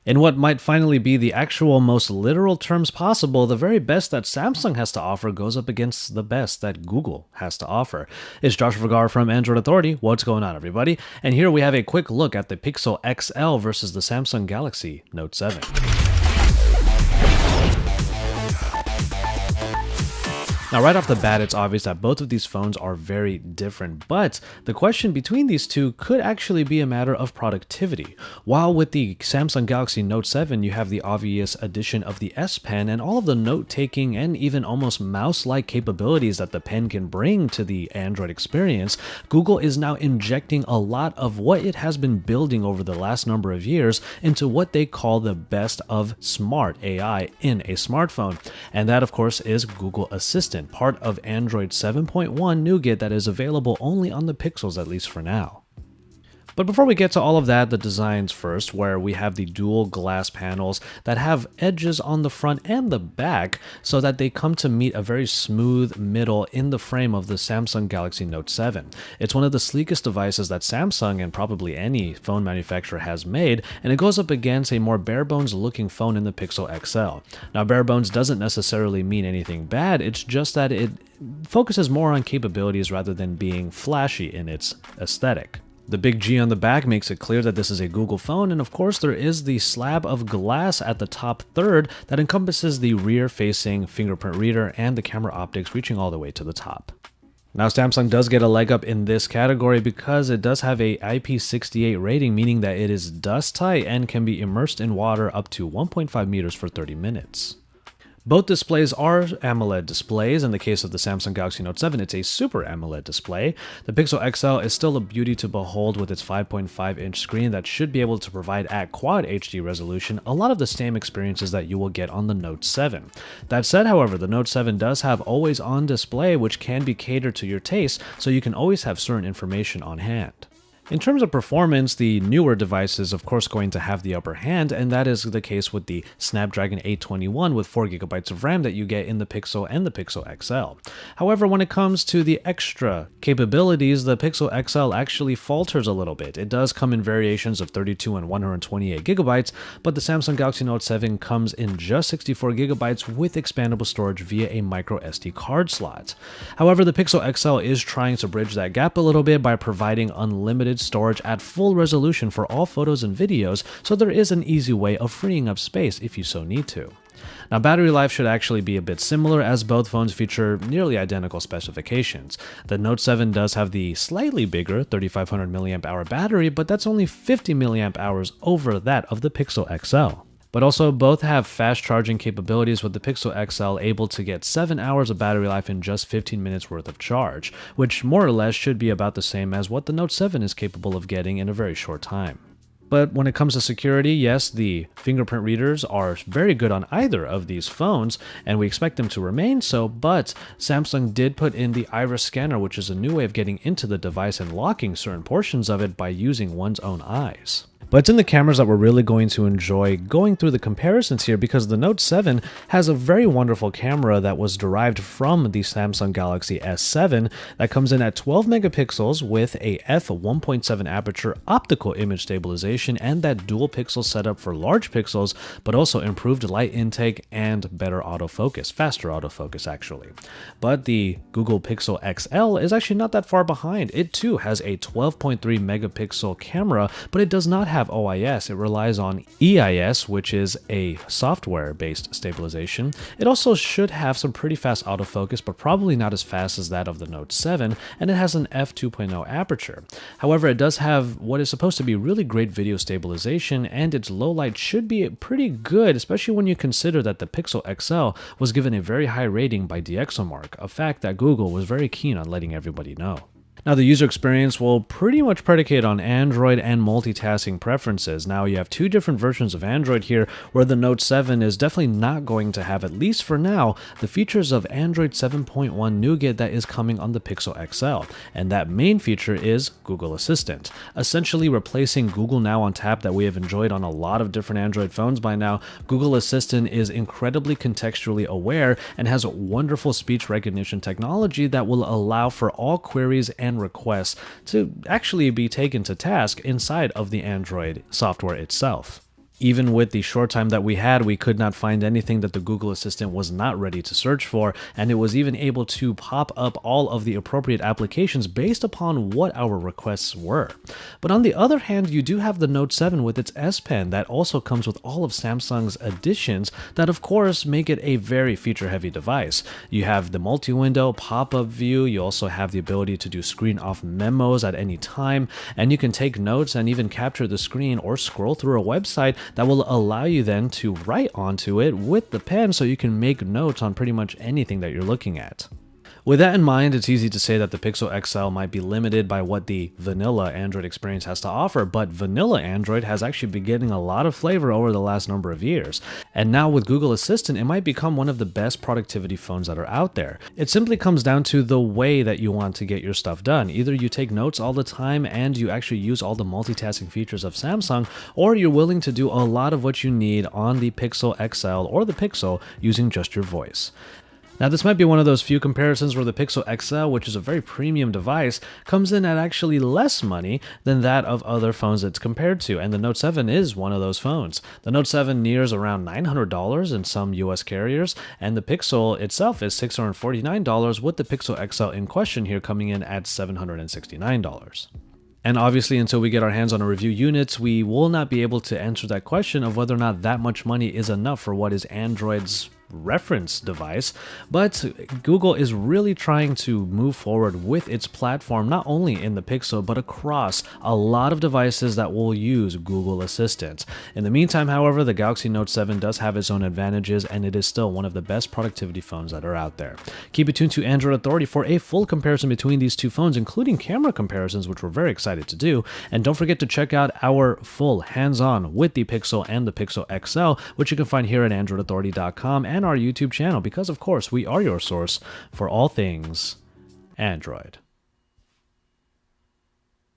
In what might finally be the actual most literal terms possible, the very best that Samsung has to offer goes up against the best that Google has to offer. It's Josh Vergara from Android Authority. What's going on, everybody? And here we have a quick look at the Pixel XL versus the Samsung Galaxy Note 7. Now, right off the bat, it's obvious that both of these phones are very different, but the question between these two could actually be a matter of productivity. While with the Samsung Galaxy Note 7, you have the obvious addition of the S Pen and all of the note-taking and even almost mouse-like capabilities that the pen can bring to the Android experience, Google is now injecting a lot of what it has been building over the last number of years into what they call the best of smart AI in a smartphone. And that, of course, is Google Assistant, part of Android 7.1 Nougat that is available only on the Pixels, at least for now. But before we get to all of that, the designs first, where we have the dual glass panels that have edges on the front and the back so that they come to meet a very smooth middle in the frame of the Samsung Galaxy Note 7. It's one of the sleekest devices that Samsung and probably any phone manufacturer has made, and it goes up against a more bare-bones looking phone in the Pixel XL. Now, bare-bones doesn't necessarily mean anything bad, it's just that it focuses more on capabilities rather than being flashy in its aesthetic. The big G on the back makes it clear that this is a Google phone, and of course there is the slab of glass at the top third that encompasses the rear-facing fingerprint reader and the camera optics reaching all the way to the top. Now, Samsung does get a leg up in this category because it does have a IP68 rating, meaning that it is dust tight and can be immersed in water up to 1.5 meters for 30 minutes. Both displays are AMOLED displays. In the case of the Samsung Galaxy Note 7, it's a Super AMOLED display. The Pixel XL is still a beauty to behold with its 5.5-inch screen that should be able to provide at Quad HD resolution a lot of the same experiences that you will get on the Note 7. That said, however, the Note 7 does have always-on display, which can be catered to your taste, so you can always have certain information on hand. In terms of performance, the newer device is of course going to have the upper hand, and that is the case with the Snapdragon 821 with 4GB of RAM that you get in the Pixel and the Pixel XL. However, when it comes to the extra capabilities, the Pixel XL actually falters a little bit. It does come in variations of 32 and 128GB, but the Samsung Galaxy Note 7 comes in just 64GB with expandable storage via a micro SD card slot. However, the Pixel XL is trying to bridge that gap a little bit by providing unlimited storage at full resolution for all photos and videos, so there is an easy way of freeing up space if you so need to. Now, battery life should actually be a bit similar as both phones feature nearly identical specifications. The Note 7 does have the slightly bigger 3500 mAh battery, but that's only 50 mAh over that of the Pixel XL. But also, both have fast charging capabilities, with the Pixel XL able to get 7 hours of battery life in just 15 minutes worth of charge, which more or less should be about the same as what the Note 7 is capable of getting in a very short time. But when it comes to security, yes, the fingerprint readers are very good on either of these phones, and we expect them to remain so, but Samsung did put in the iris scanner, which is a new way of getting into the device and locking certain portions of it by using one's own eyes. But it's in the cameras that we're really going to enjoy going through the comparisons here, because the Note 7 has a very wonderful camera that was derived from the Samsung Galaxy S7 that comes in at 12 megapixels with a f1.7 aperture optical image stabilization and that dual pixel setup for large pixels, but also improved light intake and better autofocus, faster autofocus actually. But the Google Pixel XL is actually not that far behind. It too has a 12.3 megapixel camera, but it does not have OIS. It relies on EIS, which is a software-based stabilization. It also should have some pretty fast autofocus, but probably not as fast as that of the Note 7, and it has an f2.0 aperture. However, it does have what is supposed to be really great video stabilization, and its low light should be pretty good, especially when you consider that the Pixel XL was given a very high rating by DxOMark, a fact that Google was very keen on letting everybody know. Now, the user experience will pretty much predicate on Android and multitasking preferences. Now, you have two different versions of Android here, where the Note 7 is definitely not going to have, at least for now, the features of Android 7.1 Nougat that is coming on the Pixel XL. And that main feature is Google Assistant, essentially replacing Google Now on Tap that we have enjoyed on a lot of different Android phones by now. Google Assistant is incredibly contextually aware and has wonderful speech recognition technology that will allow for all queries and requests to actually be taken to task inside of the Android software itself. Even with the short time that we had, we could not find anything that the Google Assistant was not ready to search for, and it was even able to pop up all of the appropriate applications based upon what our requests were. But on the other hand, you do have the Note 7 with its S Pen that also comes with all of Samsung's additions that of course make it a very feature-heavy device. You have the multi-window pop-up view, you also have the ability to do screen-off memos at any time, and you can take notes and even capture the screen or scroll through a website that will allow you then to write onto it with the pen so you can make notes on pretty much anything that you're looking at. With that in mind, it's easy to say that the Pixel XL might be limited by what the vanilla Android experience has to offer, but vanilla Android has actually been getting a lot of flavor over the last number of years. And now with Google Assistant, it might become one of the best productivity phones that are out there. It simply comes down to the way that you want to get your stuff done. Either you take notes all the time and you actually use all the multitasking features of Samsung, or you're willing to do a lot of what you need on the Pixel XL or the Pixel using just your voice. Now, this might be one of those few comparisons where the Pixel XL, which is a very premium device, comes in at actually less money than that of other phones it's compared to, and the Note 7 is one of those phones. The Note 7 nears around $900 in some US carriers, and the Pixel itself is $649, with the Pixel XL in question here coming in at $769. And obviously, until we get our hands on a review unit, we will not be able to answer that question of whether or not that much money is enough for what is Android's reference device. But Google is really trying to move forward with its platform, not only in the Pixel, but across a lot of devices that will use Google Assistant. In the meantime, however, the Galaxy Note 7 does have its own advantages, and it is still one of the best productivity phones that are out there. Keep it tuned to Android Authority for a full comparison between these two phones, including camera comparisons, which we're very excited to do. And don't forget to check out our full hands-on with the Pixel and the Pixel XL, which you can find here at AndroidAuthority.com and our YouTube channel, because of course we are your source for all things Android.